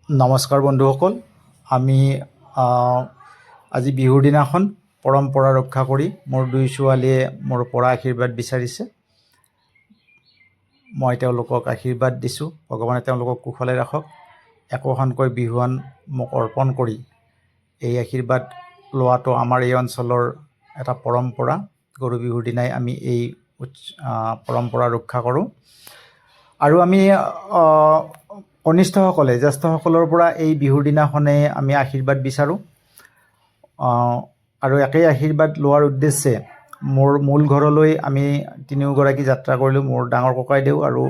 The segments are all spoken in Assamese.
নমস্কাৰ বন্ধুসকল, আমি আজি বিহুৰ দিনাখন পৰম্পৰা ৰক্ষা কৰি মোৰ দুই ছোৱালীয়ে মোৰ পৰা আশীৰ্বাদ বিচাৰিছে। মই তেওঁলোকক আশীৰ্বাদ দিছোঁ, ভগৱানে তেওঁলোকক কুশলে ৰাখক। একোখনকৈ বিহুৱান মোক অৰ্পণ কৰি এই আশীৰ্বাদ লোৱাটো আমাৰ এই অঞ্চলৰ এটা পৰম্পৰা। গৰু বিহুৰ দিনাই আমি এই পৰম্পৰা ৰক্ষা কৰোঁ। আৰু আমি কনিষ্ঠসকলে জ্যেষ্ঠসকলৰ পৰা এই বিহুৰ দিনাখনে আমি আশীৰ্বাদ বিচাৰোঁ। আৰু একেই আশীৰ্বাদ লোৱাৰ উদ্দেশ্যে মোৰ মূল ঘৰলৈ আমি তিনিওগৰাকী যাত্ৰা কৰিলোঁ। মোৰ ডাঙৰ ককাইদেউ আৰু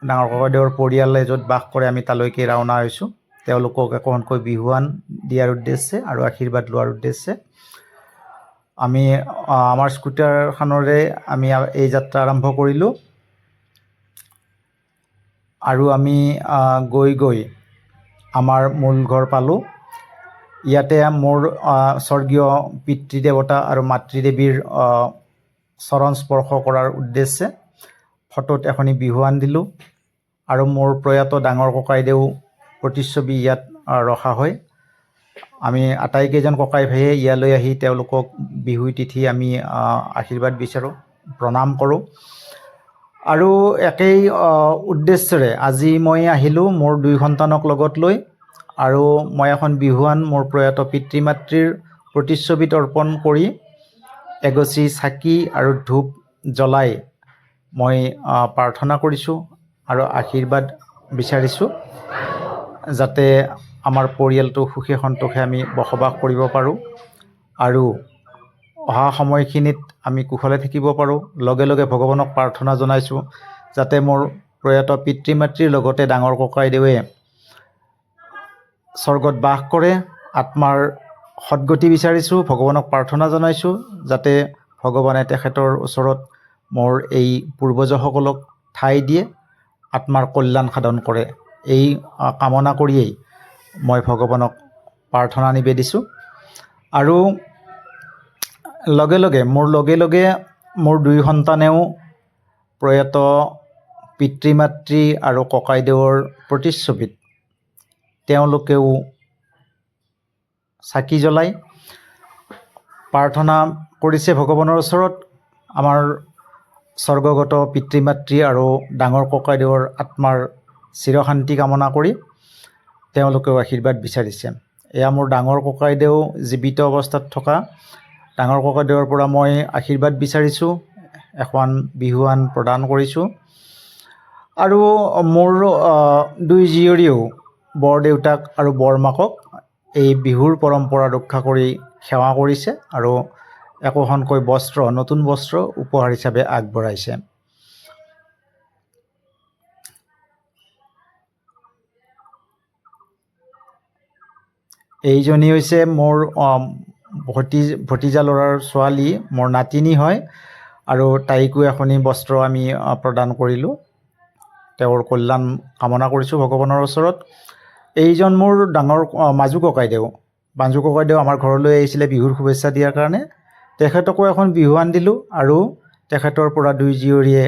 ডাঙৰ ককাইদেউৰ পৰিয়ালে য'ত বাস কৰে আমি তালৈকে ৰাওনা হৈছোঁ, তেওঁলোকক একোখনকৈ বিহুৱান দিয়াৰ উদ্দেশ্যে আৰু আশীৰ্বাদ লোৱাৰ উদ্দেশ্যে। আমি আমাৰ স্কুটাৰখনৰে আমি এই যাত্ৰা আৰম্ভ কৰিলোঁ। আৰু আমি গৈ গৈ আমাৰ মূল ঘৰ পালোঁ। ইয়াতে মোৰ স্বৰ্গীয় পিতৃদেৱতা আৰু মাতৃদেৱীৰ চৰণ স্পৰ্শ কৰাৰ উদ্দেশ্যে ফটোত এখনি বিহুৱান দিলোঁ। আৰু মোৰ প্ৰয়াত ডাঙৰ ককাইদেউ প্ৰতিচ্ছবি ইয়াত ৰখা হয়। আমি আটাইকেইজন ককাই ভাইয়ে ইয়ালৈ আহি তেওঁলোকক বিহু তিথি আমি আশীৰ্বাদ বিচাৰোঁ, প্ৰণাম কৰোঁ। আৰু একেই উদ্দেশ্যেৰে আজি মই আহিলোঁ মোৰ দুই সন্তানক লগত লৈ। আৰু মই এখন বিহুৱান মোৰ প্ৰয়াত পিতৃ মাতৃৰ প্ৰতিচ্ছবিত অৰ্পণ কৰি এগছি চাকি আৰু ধূপ জ্বলাই মই প্ৰাৰ্থনা কৰিছোঁ আৰু আশীৰ্বাদ বিচাৰিছোঁ, যাতে আমাৰ পৰিয়ালটো সুখে সন্তোষে আমি বসবাস কৰিব পাৰোঁ আৰু অহা সময়খিনিত আমি কুশলে থাকিব পাৰোঁ। লগে লগে ভগৱানক প্ৰাৰ্থনা জনাইছোঁ যাতে মোৰ প্ৰয়াত পিতৃ মাতৃৰ লগতে ডাঙৰ ককাইদেৱে স্বৰ্গত বাস কৰে। আত্মাৰ সদ্গতি বিচাৰিছোঁ, ভগৱানক প্ৰাৰ্থনা জনাইছোঁ যাতে ভগৱানে তেখেতৰ ওচৰত মোৰ এই পূৰ্বজসকলক ঠাই দিয়ে, আত্মাৰ কল্যাণ সাধন কৰে। এই কামনা কৰিয়েই মই ভগৱানক প্ৰাৰ্থনা নিবেদিছোঁ। আৰু লগে লগে মোৰ দুই সন্তানেও প্ৰয়াত পিতৃ মাতৃ আৰু ককাইদেউৰ প্ৰতিচ্ছবিত তেওঁলোকেও চাকি জ্বলাই প্ৰাৰ্থনা কৰিছে ভগৱানৰ ওচৰত। আমাৰ স্বৰ্গগত পিতৃ মাতৃ আৰু ডাঙৰ ককাইদেউৰ আত্মাৰ চিৰশান্তি কামনা কৰি তেওঁলোকেও আশীৰ্বাদ বিচাৰিছে। এয়া মোৰ ডাঙৰ ককাইদেউ জীৱিত অৱস্থাত থকা ডাঙৰ ককাইদেউৰ পৰা মই আশীৰ্বাদ বিচাৰিছোঁ, এখন বিহুৱান প্ৰদান কৰিছোঁ। আৰু মোৰ দুই জীয়ৰীয়েও বৰদেউতাক আৰু বৰমাকক এই বিহুৰ পৰম্পৰা ৰক্ষা কৰি সেৱা কৰিছে আৰু একোখনকৈ বস্ত্ৰ, নতুন বস্ত্ৰ উপহাৰ হিচাপে আগবঢ়াইছে। এইজনী হৈছে মোৰ ভতিজা ল'ৰাৰ ছোৱালী, মোৰ নাতিনী হয়। আৰু তাইকো এখনি বস্ত্ৰ আমি প্ৰদান কৰিলোঁ, তেওঁৰ কল্যাণ কামনা কৰিছোঁ ভগৱানৰ ওচৰত। এইজন মোৰ ডাঙৰ মাজু ককাইদেউ আমাৰ ঘৰলৈ আহিছিলে বিহুৰ শুভেচ্ছা দিয়াৰ কাৰণে। তেখেতকো এখন বিহুৱান দিলোঁ আৰু তেখেতৰ পৰা দুই জীয়ৰীয়ে